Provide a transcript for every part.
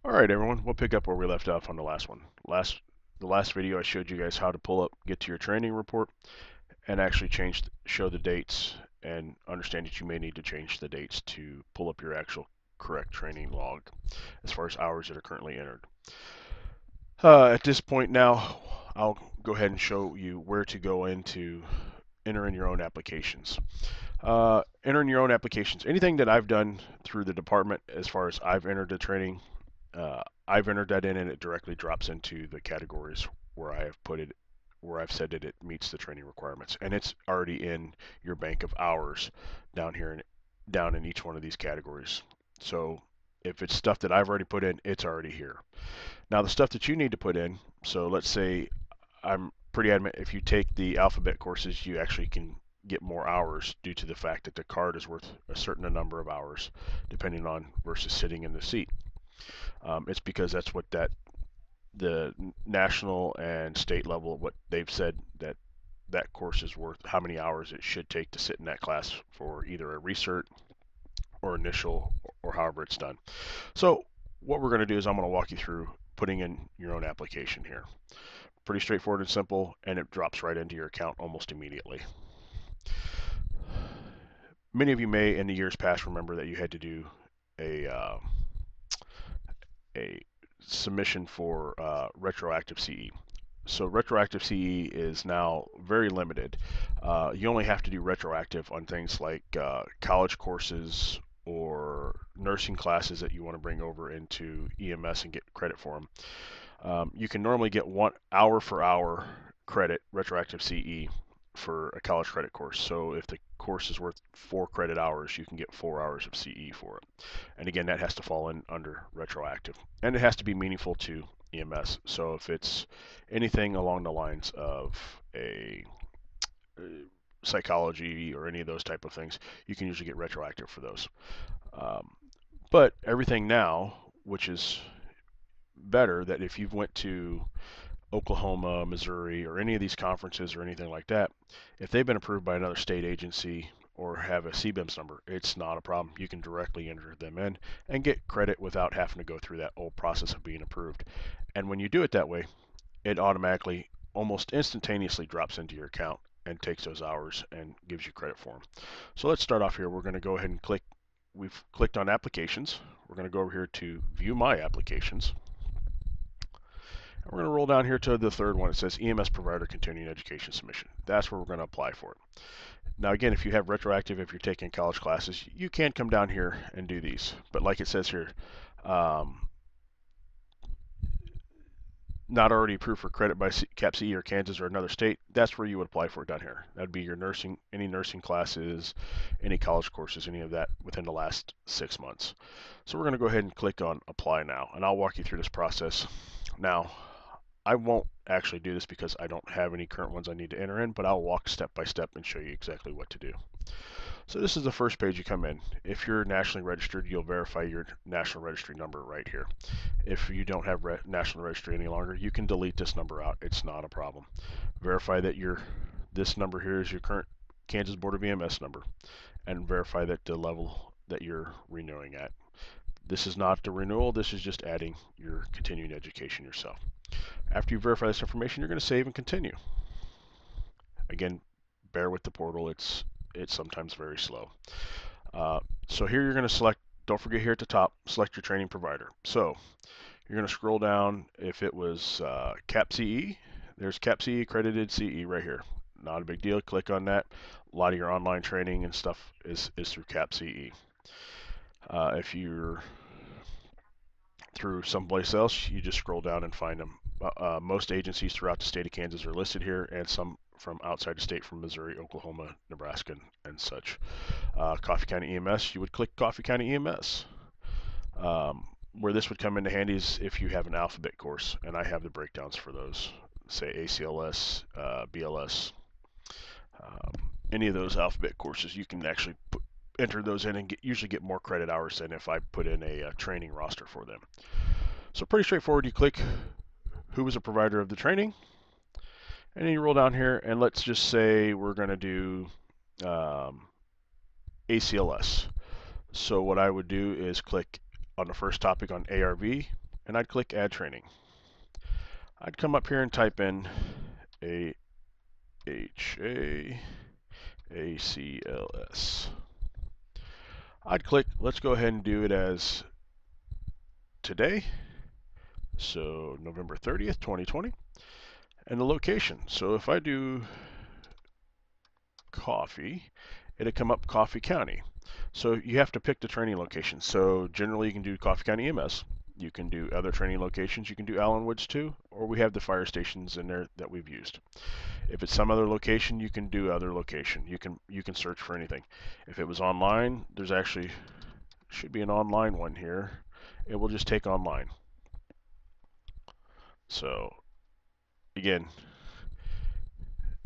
All right, everyone, we'll pick up where we left off on the last one. The last video I showed you guys how to get to your training report and actually show the dates and understand that you may need to change the dates to pull up your actual correct training log as far as hours that are currently entered. At this point now, I'll go ahead and show you where to go in to enter in your own applications. Enter in your own applications. Anything that I've done through the department as far as I've entered the training, I've entered that in and it directly drops into the categories where I have put it, where I've said that it meets the training requirements. And it's already in your bank of hours down here, down in each one of these categories. So if it's stuff that I've already put in, it's already here. Now the stuff that you need to put in, so let's say I'm pretty adamant if you take the alphabet courses, you actually can get more hours due to the fact that the card is worth a certain number of hours depending on versus sitting in the seat. It's because that's what the national and state level, what they've said that course is worth, how many hours it should take to sit in that class for either a research or initial or however it's done. So what we're going to do is I'm going to walk you through putting in your own application here. Pretty straightforward and simple, and it drops right into your account almost immediately. Many of you may in the years past remember that you had to do a a submission for retroactive CE. So retroactive CE is now very limited. You only have to do retroactive on things like college courses or nursing classes that you want to bring over into EMS and get credit for them. You can normally get 1 hour for hour credit, retroactive CE, for a college credit course. So if the course is worth 4 credit hours, you can get 4 hours of CE for it. And again, that has to fall in under retroactive. And it has to be meaningful to EMS. So if it's anything along the lines of a psychology or any of those type of things, you can usually get retroactive for those. But everything now, which is better, that if you've went to Oklahoma, Missouri, or any of these conferences or anything like that, if they've been approved by another state agency or have a KBEMS number, it's not a problem. You can directly enter them in and get credit without having to go through that old process of being approved. And when you do it that way, it automatically, almost instantaneously drops into your account and takes those hours and gives you credit for them. So let's start off here. We're going to go ahead and we've clicked on applications. We're going to go over here to view my applications. We're going to roll down here to the third one. It says EMS Provider Continuing Education Submission. That's where we're going to apply for it. Now again, if you have retroactive, if you're taking college classes, you can come down here and do these. But like it says here, not already approved for credit by KBEMS or Kansas or another state, that's where you would apply for it down here. That'd be your nursing, any nursing classes, any college courses, any of that within the last 6 months. So we're going to go ahead and click on apply now, and I'll walk you through this process. Now, I won't actually do this because I don't have any current ones I need to enter in, but I'll walk step by step and show you exactly what to do. So this is the first page you come in. If you're nationally registered, you'll verify your national registry number right here. If you don't have national registry any longer, you can delete this number out. It's not a problem. Verify that this number here is your current Kansas Board of EMS number, and verify that the level that you're renewing at. This is not the renewal, this is just adding your continuing education yourself. After you verify this information, you're going to save and continue. Again, bear with the portal, it's sometimes very slow. So here you're going to select, don't forget here at the top, select your training provider. So you're going to scroll down. If it was KBEMS, there's KBEMS accredited CE right here. Not a big deal, click on that. A lot of your online training and stuff is through KBEMS. If you're through someplace else, you just scroll down and find them. Most agencies throughout the state of Kansas are listed here, and some from outside the state, from Missouri, Oklahoma, Nebraska, and such. Coffee County EMS, you would click Coffee County EMS. Where this would come into handy is if you have an alphabet course, and I have the breakdowns for those, say ACLS, BLS, any of those alphabet courses, you can actually enter those in and usually get more credit hours than if I put in a training roster for them. So pretty straightforward. You click who was a provider of the training, and then you roll down here, and let's just say we're going to do ACLS. So what I would do is click on the first topic on ARV, and I'd click Add Training. I'd come up here and type in AHA-ACLS. I'd click, let's go ahead and do it as today, so November 30th, 2020, and the location. So if I do Coffee, it'll come up Coffee County. So you have to pick the training location. So generally you can do Coffee County EMS. You can do other training locations. You can do Allen Woods too, or we have the fire stations in there that we've used. If it's some other location, you can do other location. You can search for anything. If it was online, there's actually should be an online one here. It will just take online. So again,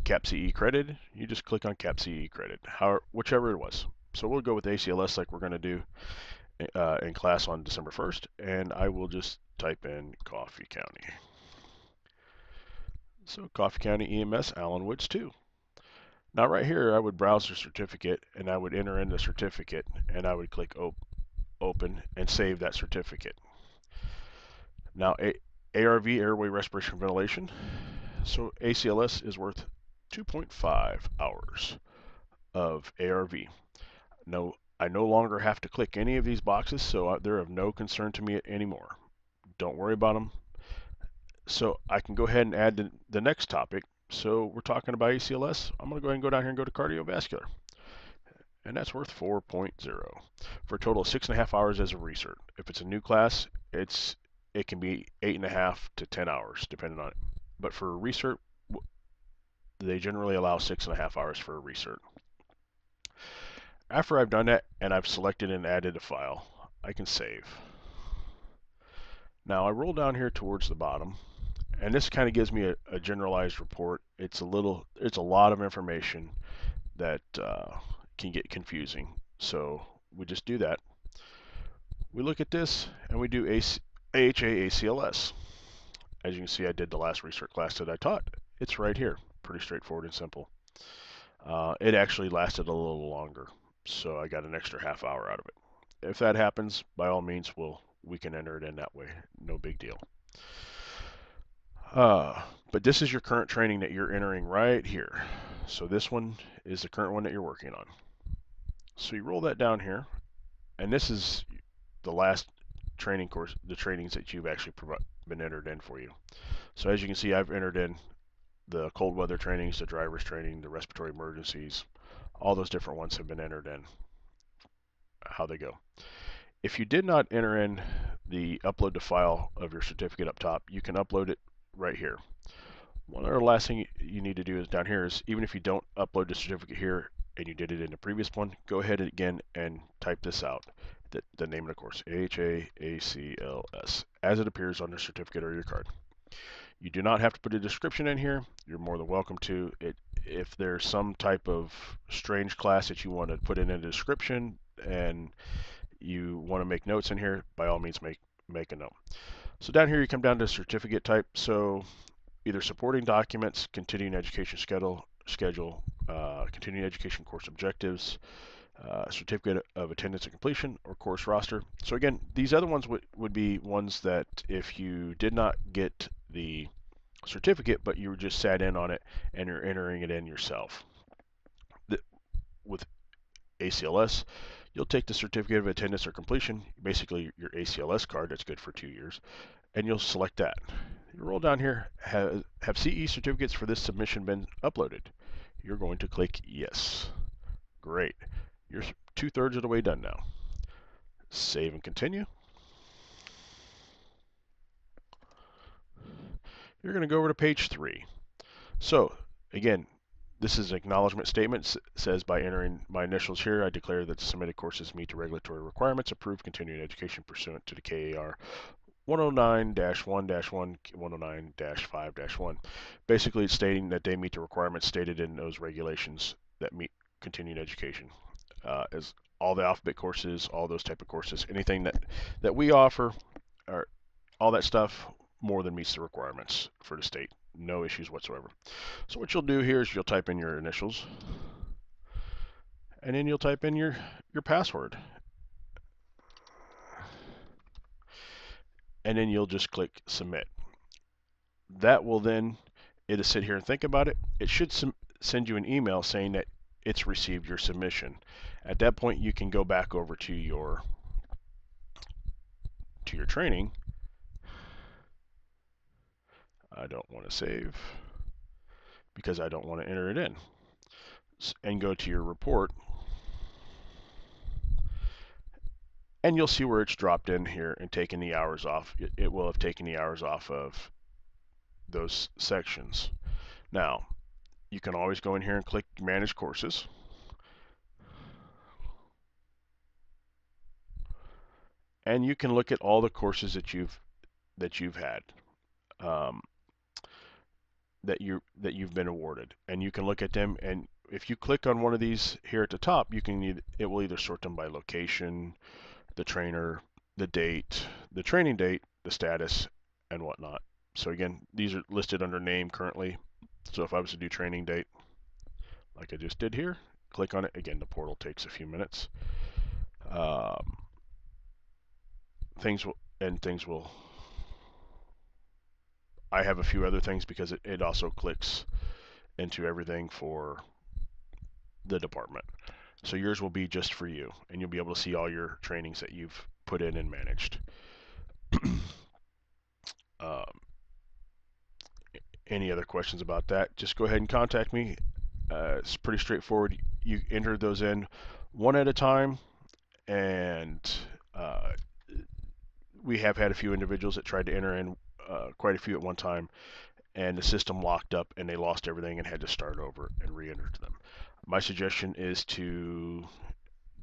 KBEMS credit, you just click on KBEMS credit, whichever it was. So we'll go with ACLS like we're going to do in class on December 1st, and I will just type in Coffee County. So Coffee County EMS, Allen Woods 2. Now right here, I would browse the certificate, and I would enter in the certificate, and I would click Open and save that certificate. Now ARV, Airway Respiration Ventilation. So ACLS is worth 2.5 hours of ARV. No, I no longer have to click any of these boxes, so they're of no concern to me anymore. Don't worry about them. So I can go ahead and add the next topic. So we're talking about ACLS. I'm going to go ahead and go down here and go to cardiovascular. And that's worth 4.0 for a total of 6.5 hours as a recert. If it's a new class, it can be 8.5 to 10 hours, depending on it. But for a recert, they generally allow 6.5 hours for a recert. After I've done that and I've selected and added a file, I can save. Now I roll down here towards the bottom, and this kind of gives me a generalized report. It's a lot of information that can get confusing. So we just do that. We look at this and we do AHA-ACLS. As you can see, I did the last recert class that I taught. It's right here. Pretty straightforward and simple. It actually lasted a little longer, so I got an extra half hour out of it. If that happens, by all means, we can enter it in that way. No big deal. But this is your current training that you're entering right here. So this one is the current one that you're working on. So you roll that down here, and this is the last training course, the trainings that you've actually been entered in for you. So as you can see, I've entered in the cold weather trainings, the driver's training, the respiratory emergencies, all those different ones have been entered in, how they go. If you did not enter in the upload to file of your certificate up top, you can upload it right here. One other last thing you need to do is down here is, even if you don't upload the certificate here and you did it in the previous one, go ahead again and type this out, the name of the course, AHA-ACLS, as it appears on the certificate or your card. You do not have to put a description in here. You're more than welcome to. If there's some type of strange class that you want to put in a description and you want to make notes in here, by all means make a note. So down here you come down to certificate type. So either supporting documents, continuing education schedule, continuing education course objectives, certificate of attendance and completion, or course roster. So again, these other ones would be ones that if you did not get the certificate, but you just sat in on it and you're entering it in yourself. With ACLS, you'll take the certificate of attendance or completion, basically your ACLS card that's good for 2 years, and you'll select that. You roll down here, have CE certificates for this submission been uploaded? You're going to click yes. Great. You're 2/3 of the way done now. Save and continue. You're going to go over to page 3. So again, this is an acknowledgement statement. It says, by entering my initials here, I declare that the submitted courses meet the regulatory requirements, approved continuing education pursuant to the KAR 109-1-1, 109-5-1. Basically, it's stating that they meet the requirements stated in those regulations that meet continuing education. As all the alphabet courses, all those type of courses, anything that we offer, or all that stuff, more than meets the requirements for the state. No issues whatsoever. So what you'll do here is you'll type in your initials, and then you'll type in your password. and then you'll just click submit. That will then, it'll sit here and think about it. It should send you an email saying that it's received your submission. At that point, you can go back over to your training. I don't want to save because I don't want to enter it in. And go to your report, and you'll see where it's dropped in here and taken the hours off. It will have taken the hours off of those sections. Now, you can always go in here and click Manage Courses. And you can look at all the courses that you've had, um, that you've been awarded, and you can look at them. And if you click on one of these here at the top, it will either sort them by location, the trainer, the date, the training date, the status, and whatnot. So again, these are listed under name currently. So if I was to do training date, like I just did here, click on it. Again, the portal takes a few minutes. Things will. I have a few other things because it also clicks into everything for the department. So yours will be just for you, and you'll be able to see all your trainings that you've put in and managed. um, any other questions about that, just go ahead and contact me. It's pretty straightforward. You enter those in one at a time, and uh, we have had a few individuals that tried to enter in quite a few at one time, and the system locked up and they lost everything and had to start over and re-enter them. My suggestion is to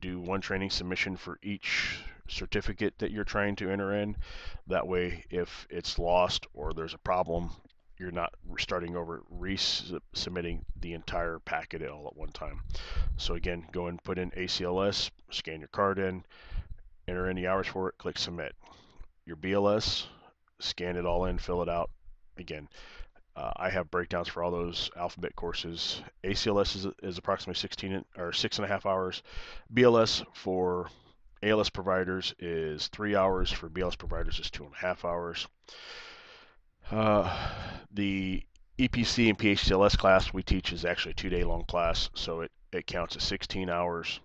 do one training submission for each certificate that you're trying to enter in. That way, if it's lost or there's a problem, you're not starting over, resubmitting the entire packet all at one time. So again, go and put in ACLS, scan your card in, enter in the hours for it, click submit. Your BLS, scan it all in, fill it out. Again, I have breakdowns for all those alphabet courses. ACLS is approximately 6.5 hours. BLS for ALS providers is 3 hours. For BLS providers is 2.5 hours. The EPC and PHCLS class we teach is actually a 2-day long class, so it counts as 16 hours.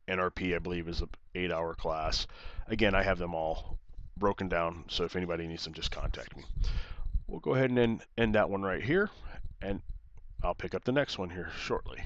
NRP, I believe, is an 8-hour class. Again, I have them all broken down, so if anybody needs them, just contact me. We'll go ahead and end that one right here, and I'll pick up the next one here shortly.